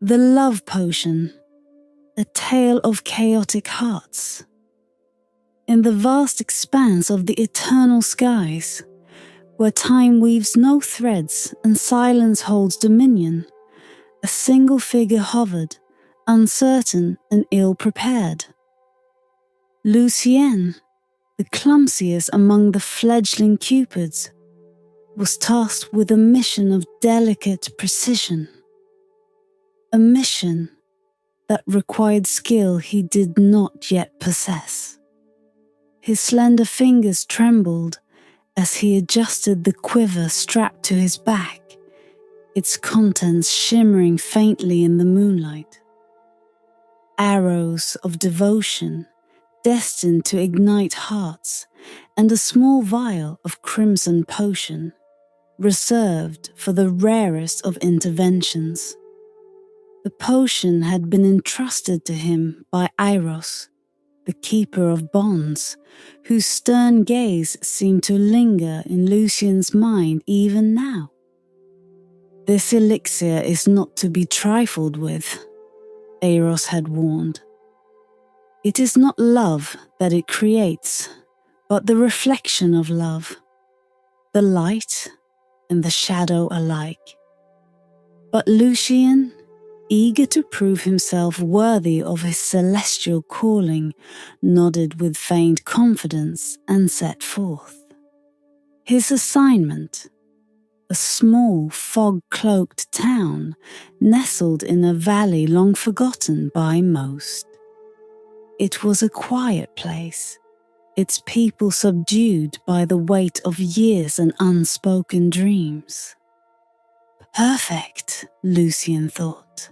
The love potion, a tale of chaotic hearts. In the vast expanse of the eternal skies, where time weaves no threads and silence holds dominion, a single figure hovered, uncertain and ill-prepared. Lucien, the clumsiest among the fledgling Cupids, was tasked with a mission of delicate precision. A mission that required skill he did not yet possess. His slender fingers trembled as he adjusted the quiver strapped to his back, its contents shimmering faintly in the moonlight. Arrows of devotion destined to ignite hearts, and a small vial of crimson potion, reserved for the rarest of interventions. The potion had been entrusted to him by Eiros, the keeper of bonds, whose stern gaze seemed to linger in Lucien's mind even now. This elixir is not to be trifled with, Eiros had warned. It is not love that it creates, but the reflection of love, the light and the shadow alike. But Lucien, eager to prove himself worthy of his celestial calling, nodded with feigned confidence and set forth. His assignment, a small, fog-cloaked town nestled in a valley long forgotten by most. It was a quiet place, its people subdued by the weight of years and unspoken dreams. Perfect, Lucien thought,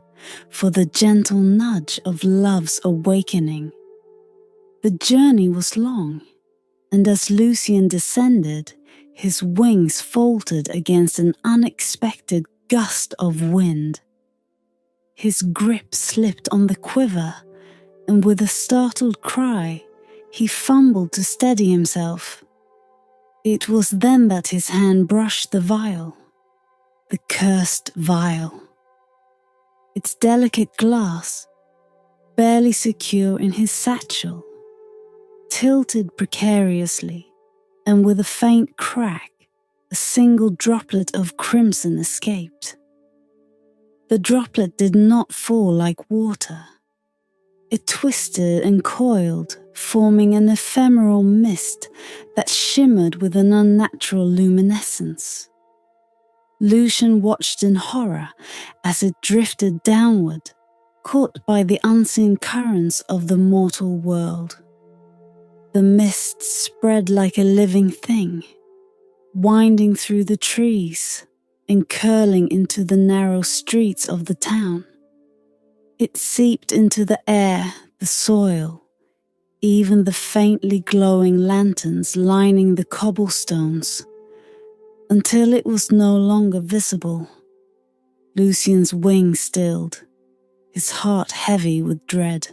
for the gentle nudge of love's awakening. The journey was long, and as Lucien descended, his wings faltered against an unexpected gust of wind. His grip slipped on the quiver, and with a startled cry, he fumbled to steady himself. It was then that his hand brushed the vial, the cursed vial. Its delicate glass, barely secure in his satchel, tilted precariously, and with a faint crack, a single droplet of crimson escaped. The droplet did not fall like water. It twisted and coiled, forming an ephemeral mist that shimmered with an unnatural luminescence. Lucien watched in horror as it drifted downward, caught by the unseen currents of the mortal world. The mist spread like a living thing, winding through the trees and curling into the narrow streets of the town. It seeped into the air, the soil, even the faintly glowing lanterns lining the cobblestones, until it was no longer visible. Lucien's wings stilled, his heart heavy with dread.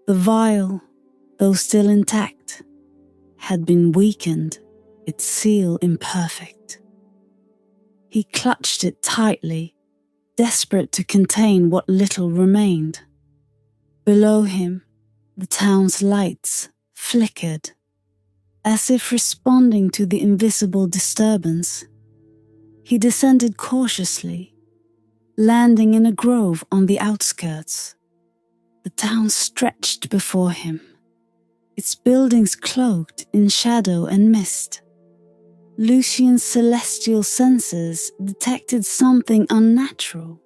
The vial, though still intact, had been weakened, its seal imperfect. He clutched it tightly, desperate to contain what little remained. Below him, the town's lights flickered, as if responding to the invisible disturbance. He descended cautiously, landing in a grove on the outskirts. The town stretched before him, its buildings cloaked in shadow and mist. Lucien's celestial senses detected something unnatural,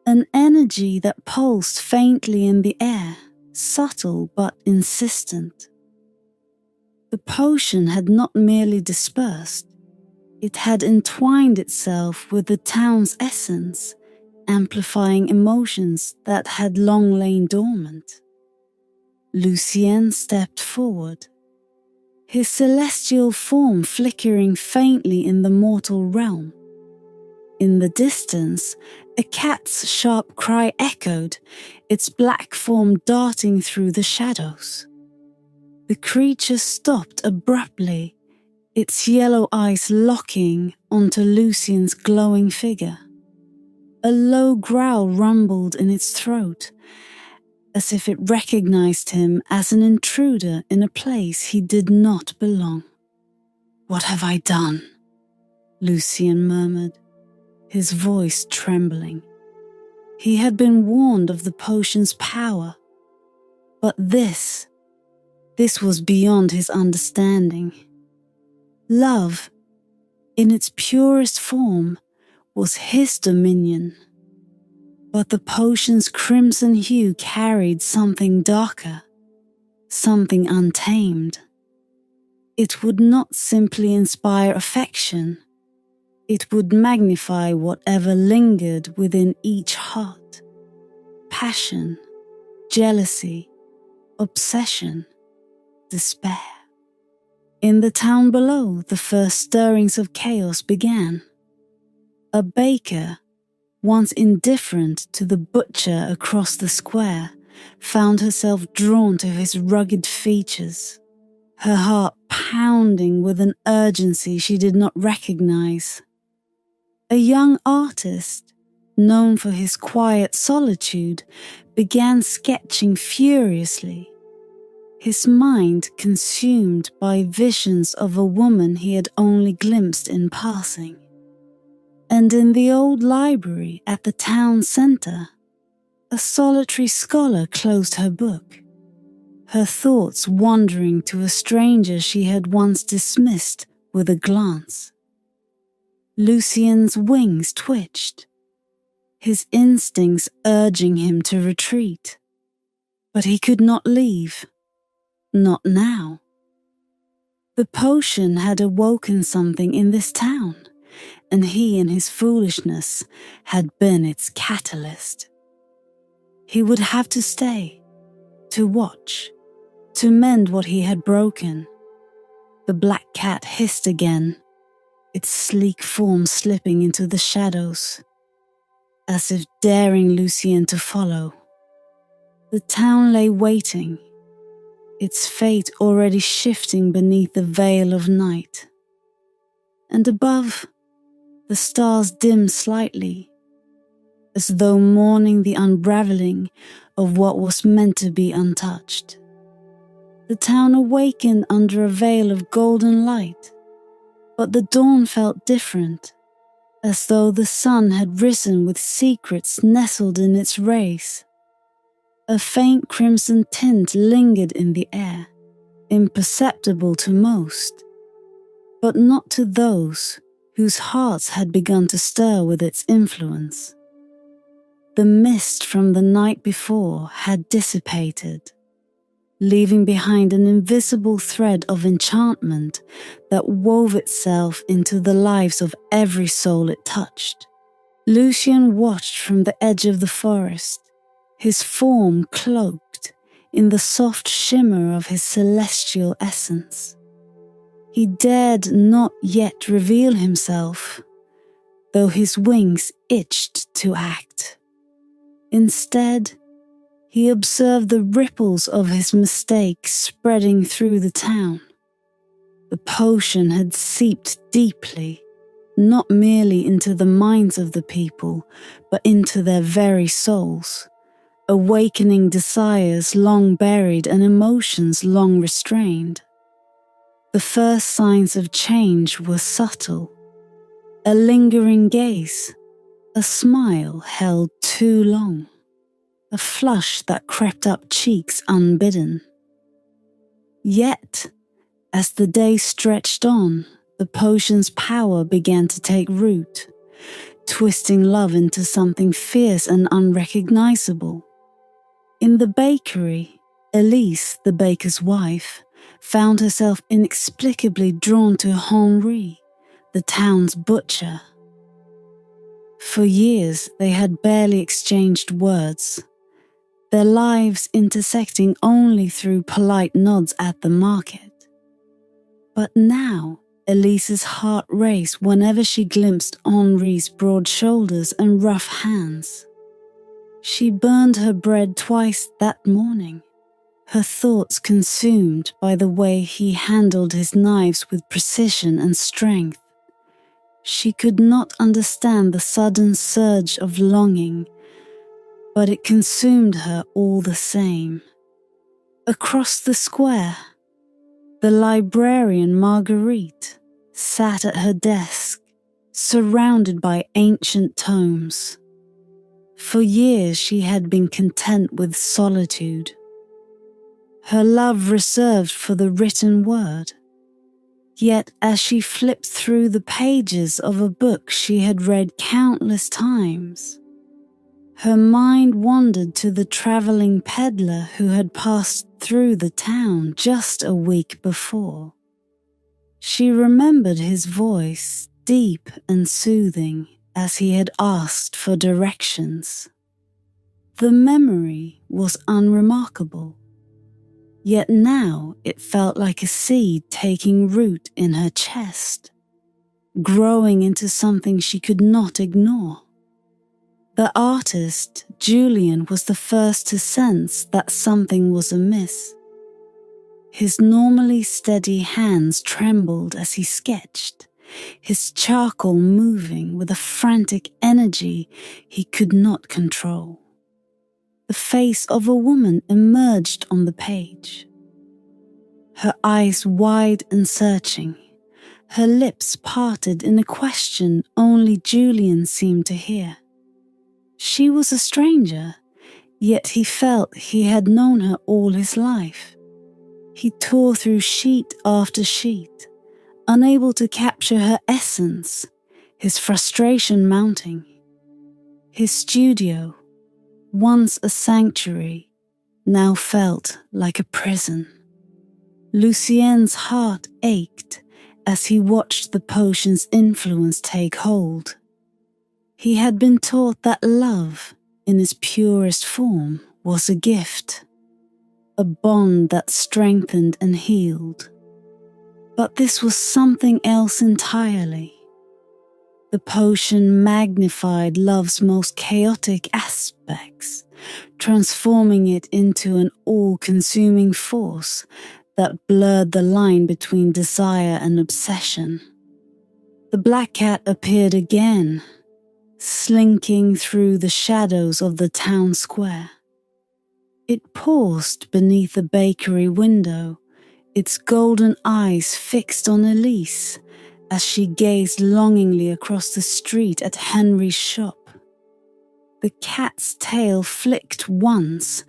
an energy that pulsed faintly in the air, subtle but insistent. The potion had not merely dispersed, it had entwined itself with the town's essence, amplifying emotions that had long lain dormant. Lucien stepped forward, his celestial form flickering faintly in the mortal realm. In the distance, a cat's sharp cry echoed, its black form darting through the shadows. The creature stopped abruptly, its yellow eyes locking onto Lucien's glowing figure. A low growl rumbled in its throat, as if it recognized him as an intruder in a place he did not belong. "What have I done?" Lucien murmured, his voice trembling. He had been warned of the potion's power, but this was beyond his understanding. Love, in its purest form, was his dominion. But the potion's crimson hue carried something darker, something untamed. It would not simply inspire affection, it would magnify whatever lingered within each heart. Passion, jealousy, obsession, despair. In the town below, the first stirrings of chaos began. A baker, once indifferent to the butcher across the square, found herself drawn to his rugged features, her heart pounding with an urgency she did not recognize. A young artist, known for his quiet solitude, began sketching furiously, his mind consumed by visions of a woman he had only glimpsed in passing. And in the old library at the town centre, a solitary scholar closed her book, her thoughts wandering to a stranger she had once dismissed with a glance. Lucien's wings twitched, his instincts urging him to retreat. But he could not leave, not now. The potion had awoken something in this town, and he in his foolishness had been its catalyst. He would have to stay, to watch, to mend what he had broken. The black cat hissed again, its sleek form slipping into the shadows, as if daring Lucien to follow. The town lay waiting, its fate already shifting beneath the veil of night. And above, the stars dimmed slightly, as though mourning the unraveling of what was meant to be untouched. The town awakened under a veil of golden light, but the dawn felt different, as though the sun had risen with secrets nestled in its rays. A faint crimson tint lingered in the air, imperceptible to most, but not to those whose hearts had begun to stir with its influence. The mist from the night before had dissipated, leaving behind an invisible thread of enchantment that wove itself into the lives of every soul it touched. Lucien watched from the edge of the forest, his form cloaked in the soft shimmer of his celestial essence. He dared not yet reveal himself, though his wings itched to act. Instead, he observed the ripples of his mistake spreading through the town. The potion had seeped deeply, not merely into the minds of the people, but into their very souls, awakening desires long buried and emotions long restrained. The first signs of change were subtle. A lingering gaze, a smile held too long, a flush that crept up cheeks unbidden. Yet, as the day stretched on, the potion's power began to take root, twisting love into something fierce and unrecognizable. In the bakery, Elise, the baker's wife, found herself inexplicably drawn to Henri, the town's butcher. For years they had barely exchanged words, their lives intersecting only through polite nods at the market. But now Elise's heart raced whenever she glimpsed Henri's broad shoulders and rough hands. She burned her bread twice that morning, her thoughts consumed by the way he handled his knives with precision and strength. She could not understand the sudden surge of longing, but it consumed her all the same. Across the square, the librarian Marguerite sat at her desk, surrounded by ancient tomes. For years she had been content with solitude, her love reserved for the written word. Yet as she flipped through the pages of a book she had read countless times, her mind wandered to the travelling peddler who had passed through the town just a week before. She remembered his voice, deep and soothing, as he had asked for directions. The memory was unremarkable, yet now it felt like a seed taking root in her chest, growing into something she could not ignore. The artist, Lucien, was the first to sense that something was amiss. His normally steady hands trembled as he sketched, his charcoal moving with a frantic energy he could not control. The face of a woman emerged on the page, her eyes wide and searching, her lips parted in a question only Lucien seemed to hear. She was a stranger, yet he felt he had known her all his life. He tore through sheet after sheet, unable to capture her essence, his frustration mounting. His studio, once a sanctuary, now felt like a prison. Lucien's heart ached as he watched the potion's influence take hold. He had been taught that love, in its purest form, was a gift, a bond that strengthened and healed. But this was something else entirely. The potion magnified love's most chaotic aspects, transforming it into an all-consuming force that blurred the line between desire and obsession. The black cat appeared again, slinking through the shadows of the town square. It paused beneath the bakery window, its golden eyes fixed on Elise as she gazed longingly across the street at Henry's shop. The cat's tail flicked once,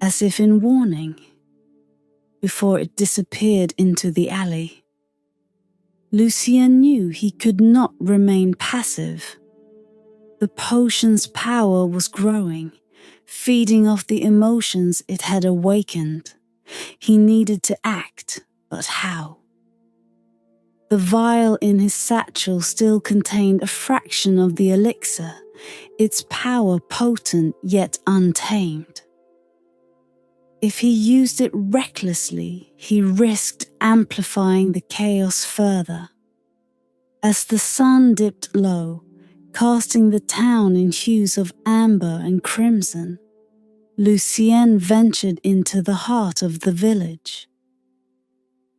as if in warning, before it disappeared into the alley. Lucien knew he could not remain passive. The potion's power was growing, feeding off the emotions it had awakened. He needed to act, but how? The vial in his satchel still contained a fraction of the elixir, its power potent yet untamed. If he used it recklessly, he risked amplifying the chaos further. As the sun dipped low, casting the town in hues of amber and crimson, Lucien ventured into the heart of the village.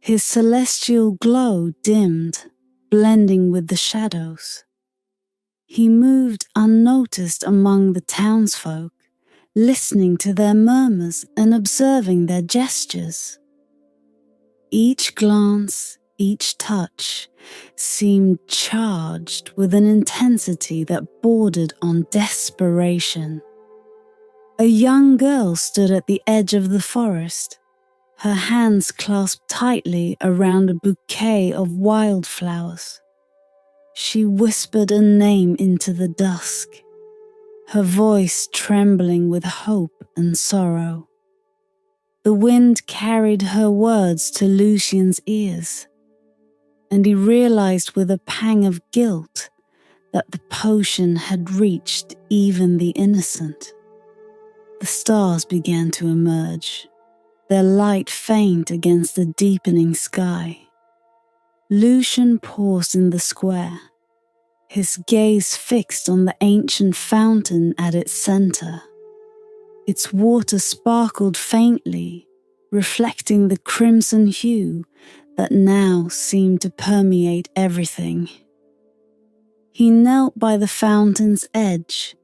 His celestial glow dimmed, blending with the shadows. He moved unnoticed among the townsfolk, listening to their murmurs and observing their gestures. Each glance, each touch, seemed charged with an intensity that bordered on desperation. A young girl stood at the edge of the forest, her hands clasped tightly around a bouquet of wildflowers. She whispered a name into the dusk, her voice trembling with hope and sorrow. The wind carried her words to Lucien's ears, and he realized with a pang of guilt that the potion had reached even the innocent. The stars began to emerge, their light faint against the deepening sky. Lucien paused in the square, his gaze fixed on the ancient fountain at its center. Its water sparkled faintly, reflecting the crimson hue that now seemed to permeate everything. He knelt by the fountain's edge,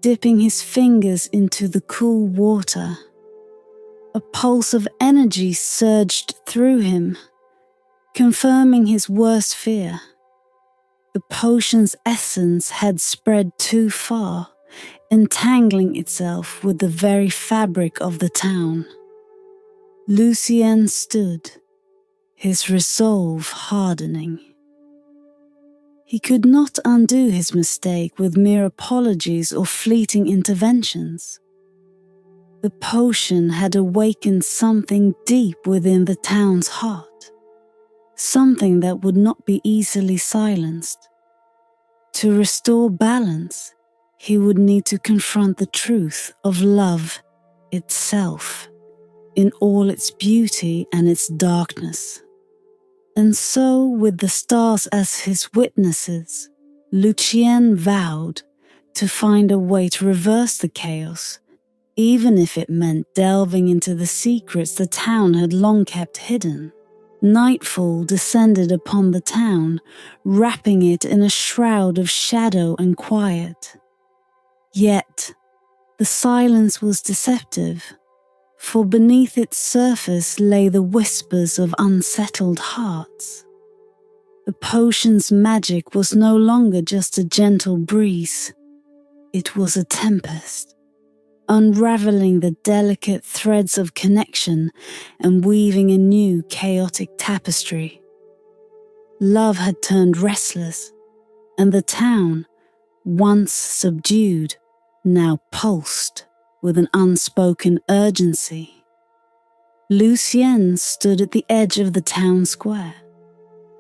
dipping his fingers into the cool water. A pulse of energy surged through him, confirming his worst fear. The potion's essence had spread too far, entangling itself with the very fabric of the town. Lucien stood, his resolve hardening. He could not undo his mistake with mere apologies or fleeting interventions. The potion had awakened something deep within the town's heart, something that would not be easily silenced. To restore balance, he would need to confront the truth of love itself, in all its beauty and its darkness. And so, with the stars as his witnesses, Lucien vowed to find a way to reverse the chaos, even if it meant delving into the secrets the town had long kept hidden. Nightfall descended upon the town, wrapping it in a shroud of shadow and quiet. Yet, the silence was deceptive, for beneath its surface lay the whispers of unsettled hearts. The potion's magic was no longer just a gentle breeze. It was a tempest, unraveling the delicate threads of connection and weaving a new chaotic tapestry. Love had turned restless, and the town, once subdued, now pulsed with an unspoken urgency. Lucien stood at the edge of the town square,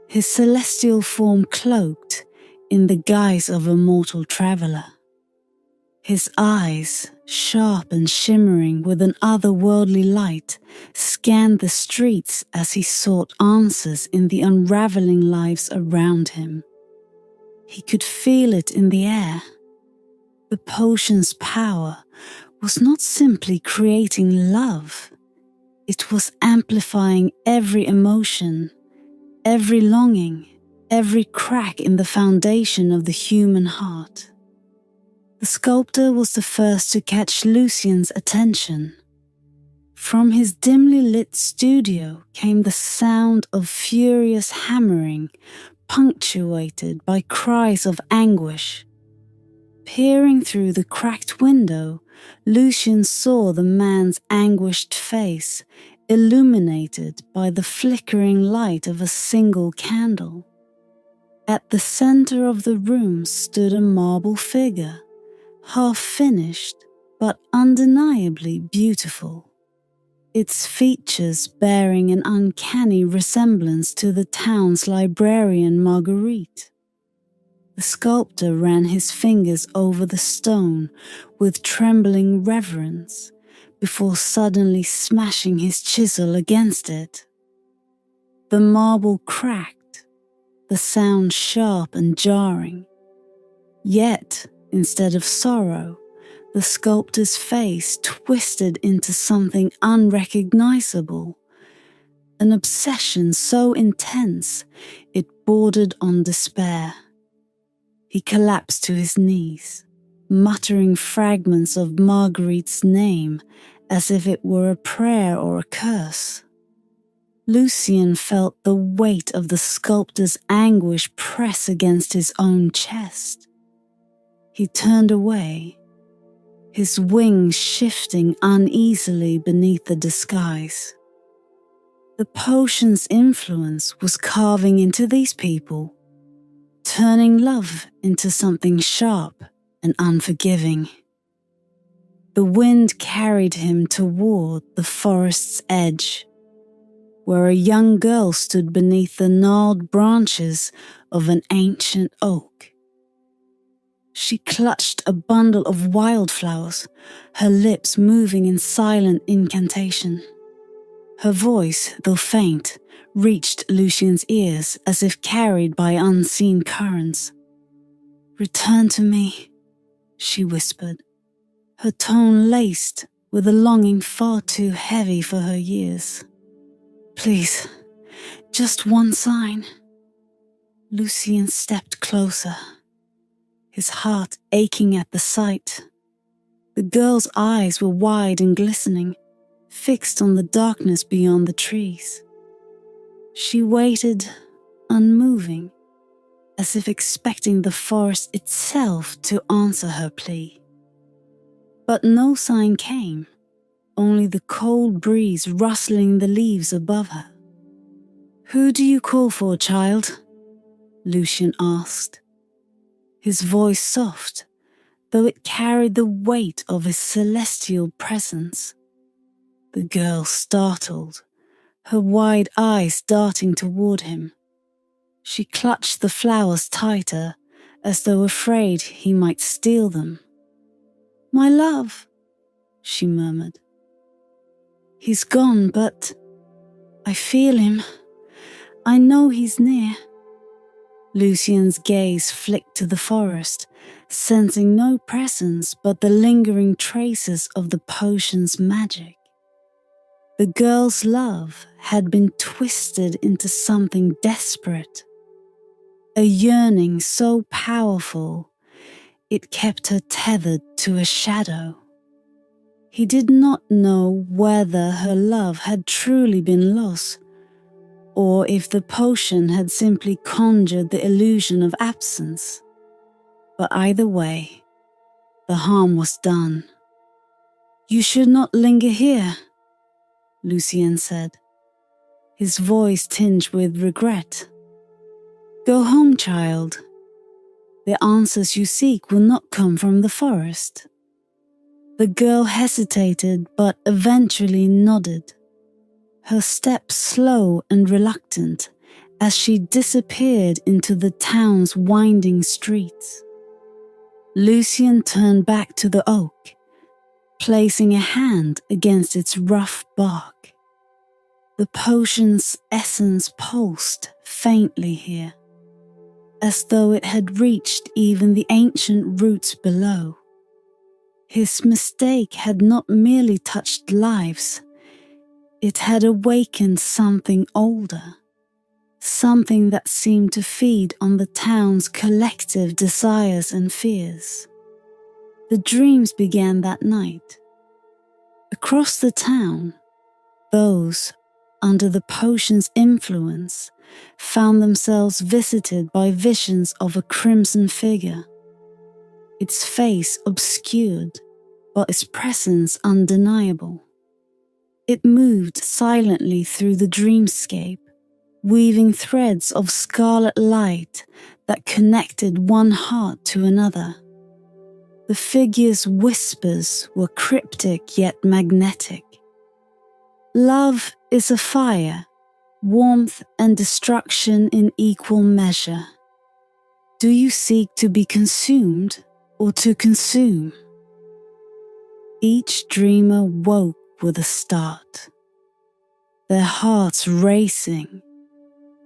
his celestial form cloaked in the guise of a mortal traveler. His eyes, sharp and shimmering with an otherworldly light, scanned the streets as he sought answers in the unraveling lives around him. He could feel it in the air. The potion's power was not simply creating love. It was amplifying every emotion, every longing, every crack in the foundation of the human heart. The sculptor was the first to catch Lucien's attention. From his dimly lit studio came the sound of furious hammering, punctuated by cries of anguish. Peering through the cracked window, Lucien saw the man's anguished face, illuminated by the flickering light of a single candle. At the center of the room stood a marble figure, half-finished but undeniably beautiful, its features bearing an uncanny resemblance to the town's librarian Marguerite. The sculptor ran his fingers over the stone with trembling reverence before suddenly smashing his chisel against it. The marble cracked, the sound sharp and jarring. Yet, instead of sorrow, the sculptor's face twisted into something unrecognizable, an obsession so intense it bordered on despair. He collapsed to his knees, muttering fragments of Marguerite's name as if it were a prayer or a curse. Lucien felt the weight of the sculptor's anguish press against his own chest. He turned away, his wings shifting uneasily beneath the disguise. The potion's influence was carving into these people, turning love into something sharp and unforgiving. The wind carried him toward the forest's edge, where a young girl stood beneath the gnarled branches of an ancient oak. She clutched a bundle of wildflowers, her lips moving in silent incantation. Her voice, though faint, reached Lucien's ears as if carried by unseen currents. "Return to me," she whispered, her tone laced with a longing far too heavy for her years. "Please, just one sign." Lucien stepped closer, his heart aching at the sight. The girl's eyes were wide and glistening, fixed on the darkness beyond the trees. She waited, unmoving, as if expecting the forest itself to answer her plea. But no sign came, only the cold breeze rustling the leaves above her. "Who do you call for, child?" Lucien asked, his voice soft, though it carried the weight of his celestial presence. The girl startled, her wide eyes darting toward him. She clutched the flowers tighter, as though afraid he might steal them. "My love," she murmured. "He's gone, but I feel him. I know he's near." Lucien's gaze flicked to the forest, sensing no presence but the lingering traces of the potion's magic. The girl's love had been twisted into something desperate, a yearning so powerful it kept her tethered to a shadow. He did not know whether her love had truly been lost, or if the potion had simply conjured the illusion of absence. But either way, the harm was done. "You should not linger here," Lucien said, his voice tinged with regret. "Go home, child. The answers you seek will not come from the forest." The girl hesitated but eventually nodded, her steps slow and reluctant as she disappeared into the town's winding streets. Lucien turned back to the oak, placing a hand against its rough bark. The potion's essence pulsed faintly here, as though it had reached even the ancient roots below. His mistake had not merely touched lives, it had awakened something older, something that seemed to feed on the town's collective desires and fears. The dreams began that night. Across the town, those, under the potion's influence, found themselves visited by visions of a crimson figure, its face obscured, but its presence undeniable. It moved silently through the dreamscape, weaving threads of scarlet light that connected one heart to another. The figure's whispers were cryptic yet magnetic. "Love is a fire, warmth and destruction in equal measure. Do you seek to be consumed or to consume?" Each dreamer woke with a start, their hearts racing,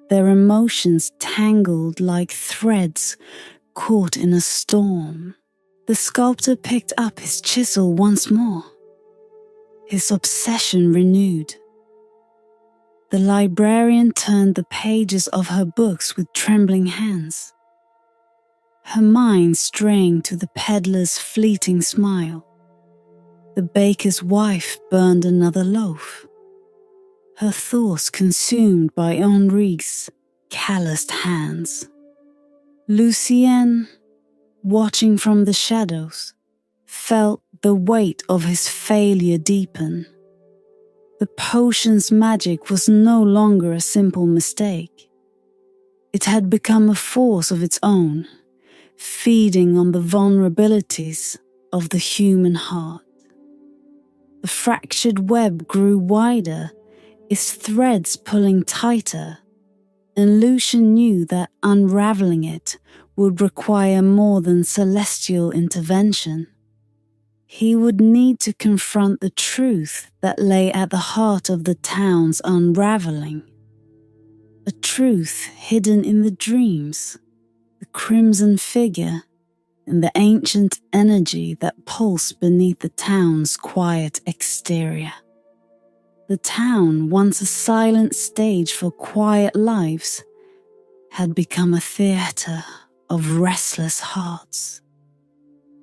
their emotions tangled like threads caught in a storm. The sculptor picked up his chisel once more, his obsession renewed. The librarian turned the pages of her books with trembling hands, her mind straying to the peddler's fleeting smile. The baker's wife burned another loaf, her thoughts consumed by Henri's calloused hands. Lucien, watching from the shadows, felt the weight of his failure deepen. The potion's magic was no longer a simple mistake. It had become a force of its own, feeding on the vulnerabilities of the human heart. The fractured web grew wider, its threads pulling tighter, and Lucien knew that unraveling it would require more than celestial intervention. He would need to confront the truth that lay at the heart of the town's unraveling. A truth hidden in the dreams, the crimson figure, and the ancient energy that pulsed beneath the town's quiet exterior. The town, once a silent stage for quiet lives, had become a theater of restless hearts.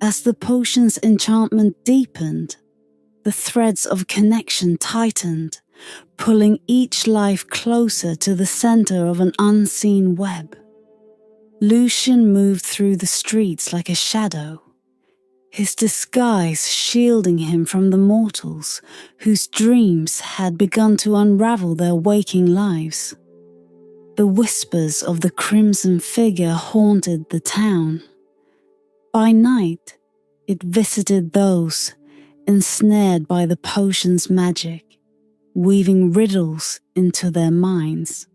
As the potion's enchantment deepened, the threads of connection tightened, pulling each life closer to the center of an unseen web. Lucien moved through the streets like a shadow, his disguise shielding him from the mortals whose dreams had begun to unravel their waking lives. The whispers of the crimson figure haunted the town. By night, it visited those ensnared by the potion's magic, weaving riddles into their minds.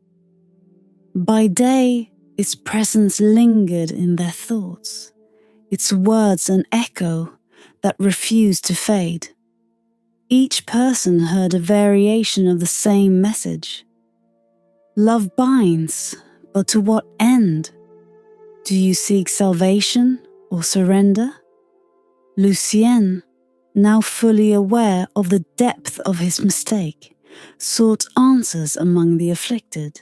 By day, its presence lingered in their thoughts, its words an echo that refused to fade. Each person heard a variation of the same message. Love binds, but to what end? Do you seek salvation or surrender? Lucien, now fully aware of the depth of his mistake, sought answers among the afflicted.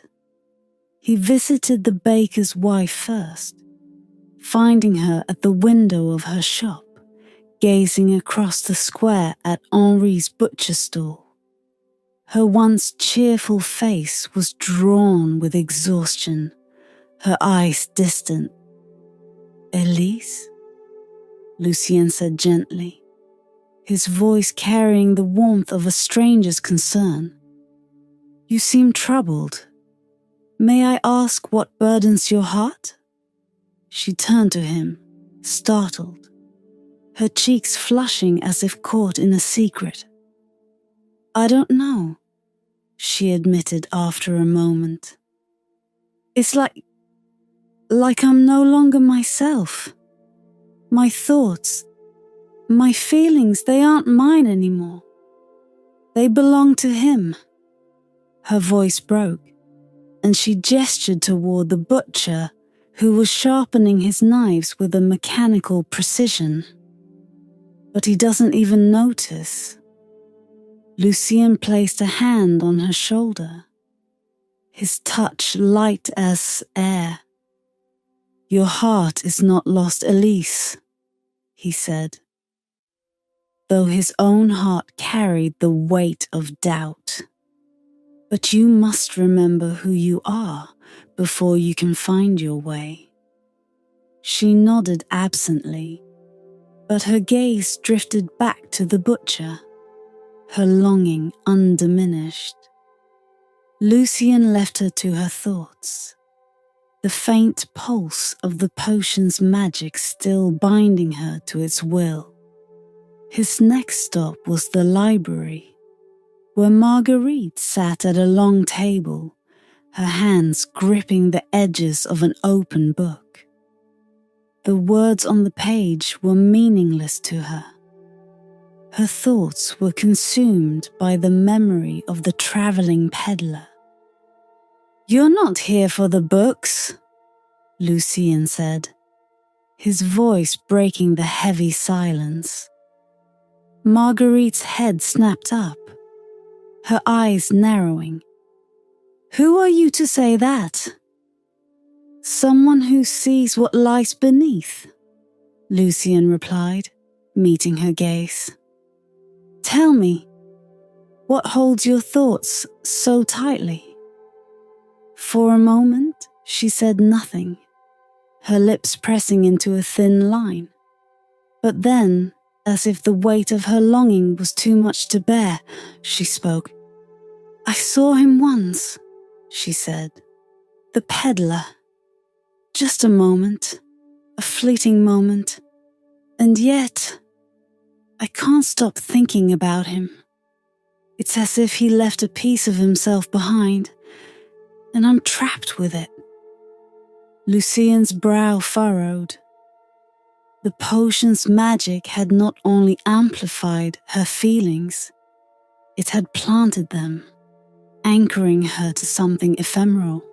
He visited the baker's wife first, finding her at the window of her shop, gazing across the square at Henri's butcher stall. Her once cheerful face was drawn with exhaustion, her eyes distant. "Elise?" Lucien said gently, his voice carrying the warmth of a stranger's concern. "You seem troubled. May I ask what burdens your heart?" She turned to him, startled, her cheeks flushing as if caught in a secret. "I don't know," she admitted after a moment. "It's like I'm no longer myself. My thoughts, my feelings, they aren't mine anymore. They belong to him." Her voice broke, and she gestured toward the butcher who was sharpening his knives with a mechanical precision. "But he doesn't even notice." Lucien placed a hand on her shoulder, his touch light as air. "Your heart is not lost, Elise," he said, though his own heart carried the weight of doubt. "But you must remember who you are before you can find your way." She nodded absently, but her gaze drifted back to the butcher, her longing undiminished. Lucien left her to her thoughts, the faint pulse of the potion's magic still binding her to its will. His next stop was the library, where Marguerite sat at a long table, her hands gripping the edges of an open book. The words on the page were meaningless to her. Her thoughts were consumed by the memory of the traveling peddler. "You're not here for the books," Lucien said, his voice breaking the heavy silence. Marguerite's head snapped up, her eyes narrowing. "Who are you to say that?" "Someone who sees what lies beneath," Lucien replied, meeting her gaze. "Tell me, what holds your thoughts so tightly?" For a moment, she said nothing, her lips pressing into a thin line. But then, as if the weight of her longing was too much to bear, she spoke. "I saw him once," she said. "The peddler. Just a moment, a fleeting moment. And yet, I can't stop thinking about him. It's as if he left a piece of himself behind, and I'm trapped with it." Lucien's brow furrowed. The potion's magic had not only amplified her feelings, it had planted them, anchoring her to something ephemeral.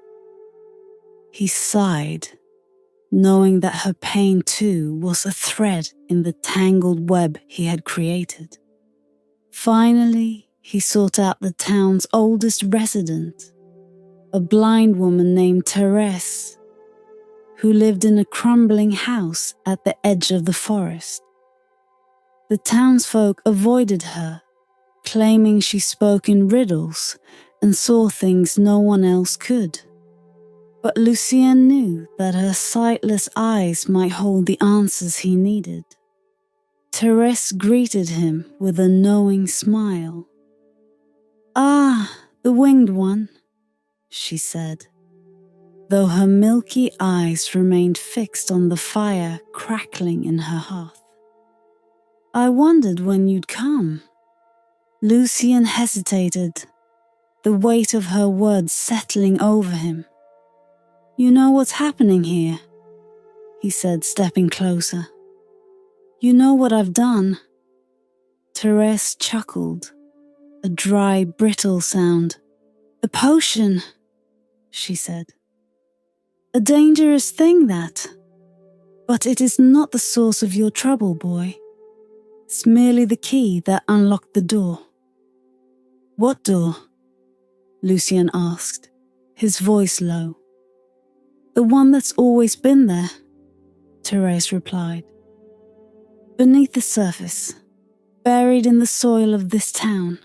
He sighed, knowing that her pain too was a thread in the tangled web he had created. Finally, he sought out the town's oldest resident, a blind woman named Therese, who lived in a crumbling house at the edge of the forest. The townsfolk avoided her, claiming she spoke in riddles and saw things no one else could. But Lucien knew that her sightless eyes might hold the answers he needed. Therese greeted him with a knowing smile. "Ah, the winged one," she said, though her milky eyes remained fixed on the fire crackling in her hearth. "I wondered when you'd come." Lucien hesitated, the weight of her words settling over him. "You know what's happening here," he said, stepping closer. "You know what I've done." Therese chuckled, a dry, brittle sound. "The potion," she said. "A dangerous thing, that. But it is not the source of your trouble, boy. It's merely the key that unlocked the door." "What door?" Lucien asked, his voice low. "The one that's always been there," Therese replied. "Beneath the surface, buried in the soil of this town.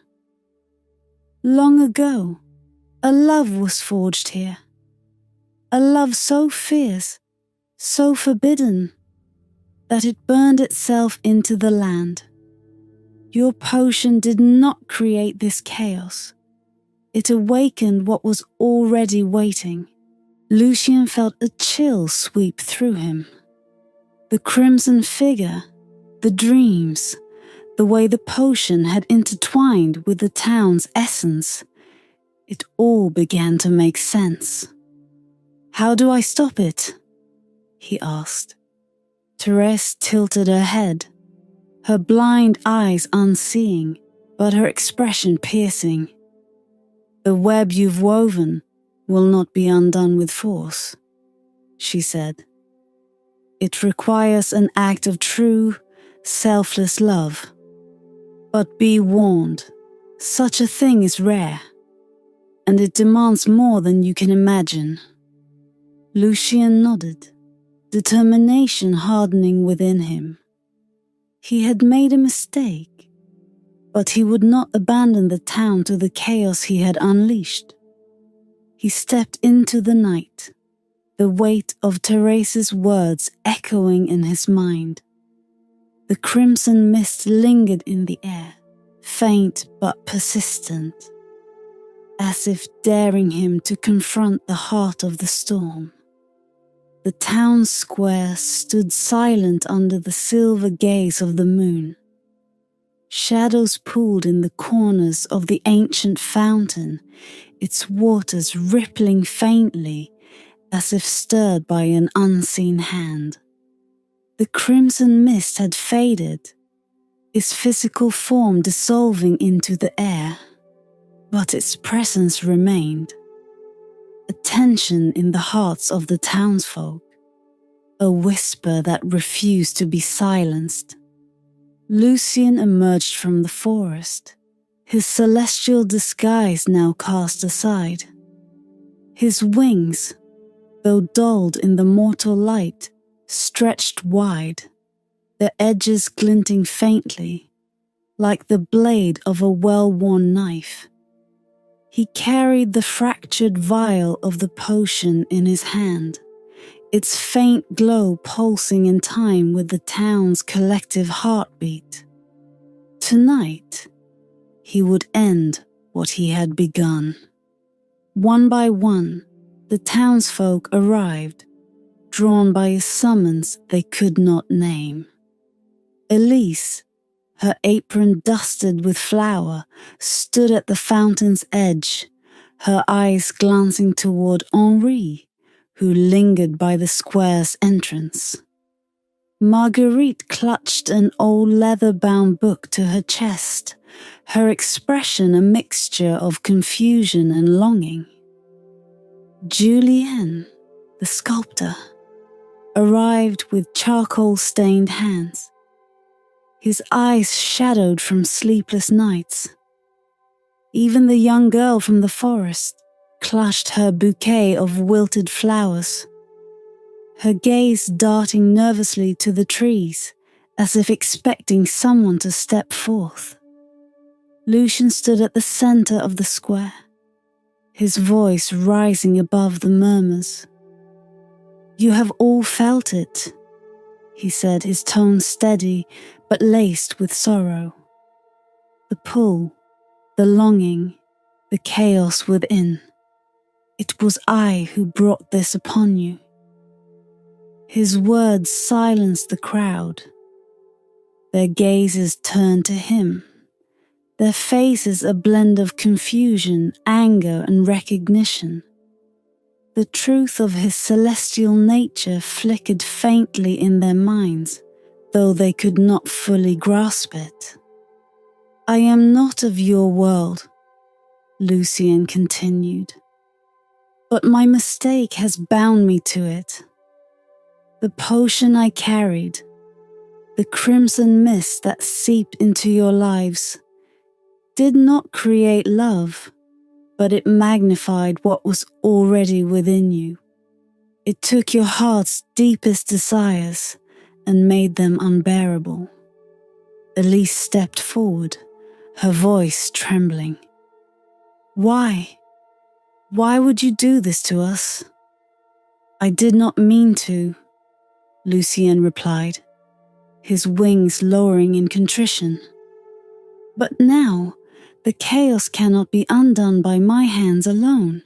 Long ago, a love was forged here. A love so fierce, so forbidden, that it burned itself into the land. Your potion did not create this chaos. It awakened what was already waiting." Lucien felt a chill sweep through him. The crimson figure, the dreams, the way the potion had intertwined with the town's essence, it all began to make sense. "How do I stop it?" he asked. Therese tilted her head, her blind eyes unseeing, but her expression piercing. "The web you've woven will not be undone with force," she said. "It requires an act of true, selfless love. But be warned, such a thing is rare, and it demands more than you can imagine." Lucien nodded, determination hardening within him. He had made a mistake, but he would not abandon the town to the chaos he had unleashed. He stepped into the night, the weight of Therese's words echoing in his mind. The crimson mist lingered in the air, faint but persistent, as if daring him to confront the heart of the storm. The town square stood silent under the silver gaze of the moon. Shadows pooled in the corners of the ancient fountain, its waters rippling faintly as if stirred by an unseen hand. The crimson mist had faded, its physical form dissolving into the air, but its presence remained. A tension in the hearts of the townsfolk, a whisper that refused to be silenced. Lucien emerged from the forest, his celestial disguise now cast aside. His wings, though dulled in the mortal light, stretched wide, their edges glinting faintly, like the blade of a well-worn knife. He carried the fractured vial of the potion in his hand, its faint glow pulsing in time with the town's collective heartbeat. Tonight, he would end what he had begun. One by one, the townsfolk arrived, drawn by a summons they could not name. Elise, her apron dusted with flour, stood at the fountain's edge, her eyes glancing toward Henri, who lingered by the square's entrance. Marguerite clutched an old leather-bound book to her chest, her expression a mixture of confusion and longing. Julien, the sculptor, arrived with charcoal-stained hands, his eyes shadowed from sleepless nights. Even the young girl from the forest clutched her bouquet of wilted flowers. her gaze darting nervously to the trees, as if expecting someone to step forth. Lucien stood at the center of the square, his voice rising above the murmurs. "You have all felt it," he said, his tone steady but laced with sorrow. "The pull, the longing, the chaos within. It was I who brought this upon you." His words silenced the crowd. Their gazes turned to him, their faces a blend of confusion, anger, and recognition. The truth of his celestial nature flickered faintly in their minds, though they could not fully grasp it. "I am not of your world," Lucien continued, "but my mistake has bound me to it. The potion I carried, the crimson mist that seeped into your lives, did not create love, but it magnified what was already within you. It took your heart's deepest desires and made them unbearable." Elise stepped forward, her voice trembling. "Why? Why would you do this to us?" "I did not mean to," Lucien replied, his wings lowering in contrition. "But now, the chaos cannot be undone by my hands alone.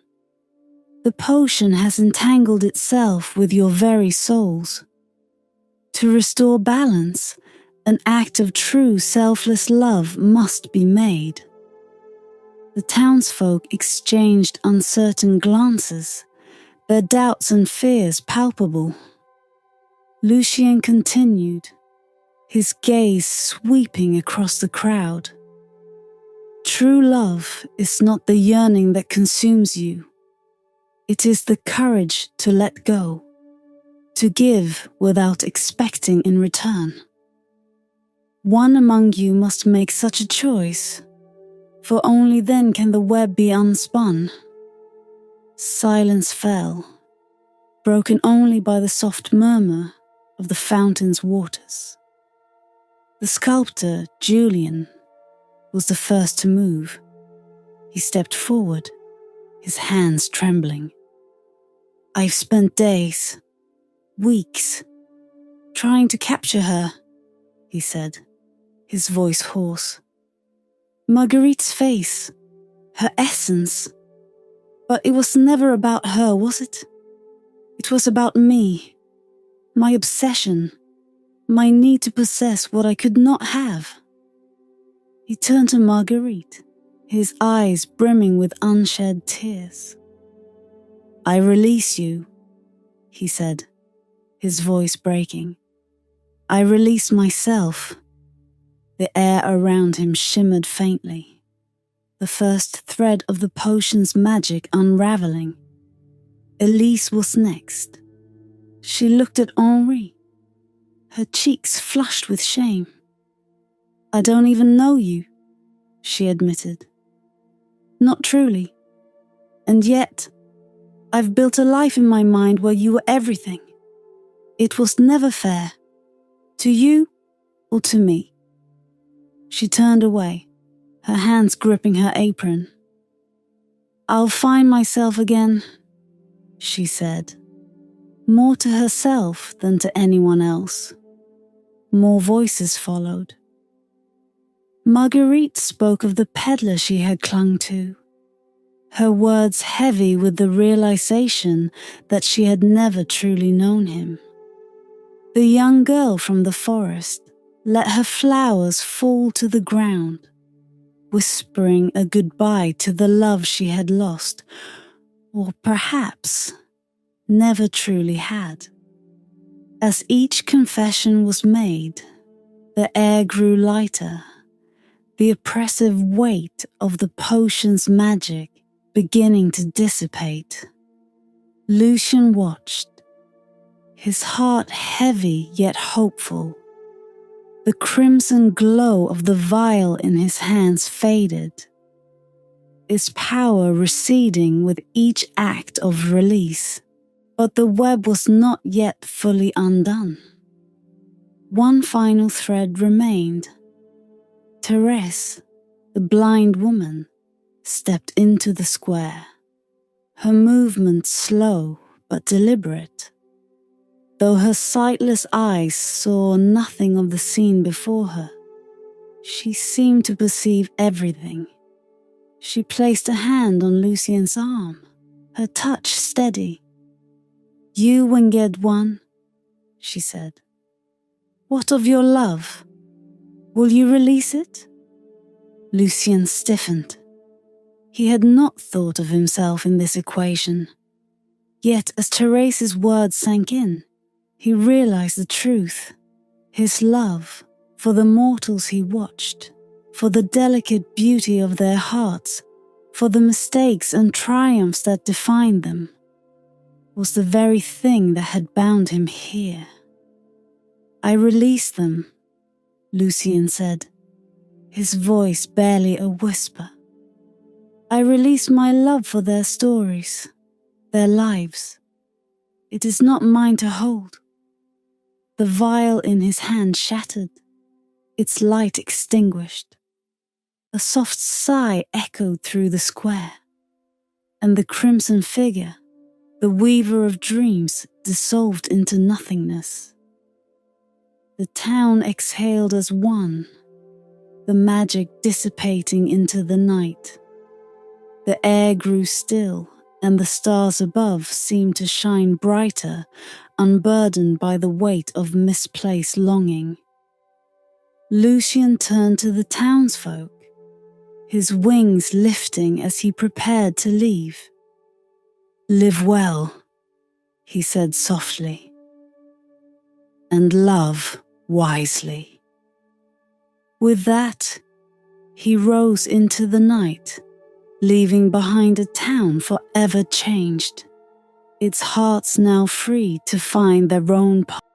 The potion has entangled itself with your very souls. To restore balance, an act of true selfless love must be made." The townsfolk exchanged uncertain glances, their doubts and fears palpable. Lucien continued, his gaze sweeping across the crowd. "True love is not the yearning that consumes you. It is the courage to let go, to give without expecting in return. One among you must make such a choice, for only then can the web be unspun." Silence fell, broken only by the soft murmur of the fountain's waters. The sculptor, Julien, was the first to move. He stepped forward, his hands trembling. "I've spent days, weeks, trying to capture her," he said, his voice hoarse. "Marguerite's face, her essence. But it was never about her, was it? It was about me, my obsession, my need to possess what I could not have." He turned to Marguerite, his eyes brimming with unshed tears. "I release you," he said, his voice breaking. "I release myself." The air around him shimmered faintly, the first thread of the potion's magic unraveling. Elise was next. She looked at Henri, her cheeks flushed with shame. "I don't even know you," she admitted. "Not truly. And yet, I've built a life in my mind where you were everything. It was never fair, to you or to me." She turned away, her hands gripping her apron. "I'll find myself again," she said, more to herself than to anyone else. More voices followed. Marguerite spoke of the peddler she had clung to, her words heavy with the realization that she had never truly known him. The young girl from the forest let her flowers fall to the ground, whispering a goodbye to the love she had lost, or perhaps never truly had. As each confession was made, the air grew lighter, the oppressive weight of the potion's magic beginning to dissipate. Lucien watched, his heart heavy yet hopeful. The crimson glow of the vial in his hands faded, its power receding with each act of release. But the web was not yet fully undone. One final thread remained. Therese, the blind woman, stepped into the square, her movements slow but deliberate. Though her sightless eyes saw nothing of the scene before her, she seemed to perceive everything. She placed a hand on Lucien's arm, her touch steady. "You Winged One," she said. "What of your love? Will you release it?" Lucien stiffened. He had not thought of himself in this equation. Yet as Therese's words sank in, he realized the truth. His love, for the mortals he watched, for the delicate beauty of their hearts, for the mistakes and triumphs that defined them, was the very thing that had bound him here. "I release them," Lucien said, his voice barely a whisper. "I release my love for their stories, their lives. It is not mine to hold." The vial in his hand shattered, its light extinguished. A soft sigh echoed through the square, and the crimson figure, the weaver of dreams, dissolved into nothingness. The town exhaled as one, the magic dissipating into the night. The air grew still, and the stars above seemed to shine brighter, unburdened by the weight of misplaced longing. Lucien turned to the townsfolk, his wings lifting as he prepared to leave. "Live well," he said softly, "and love wisely." With that, he rose into the night, leaving behind a town forever changed, its hearts now free to find their own path.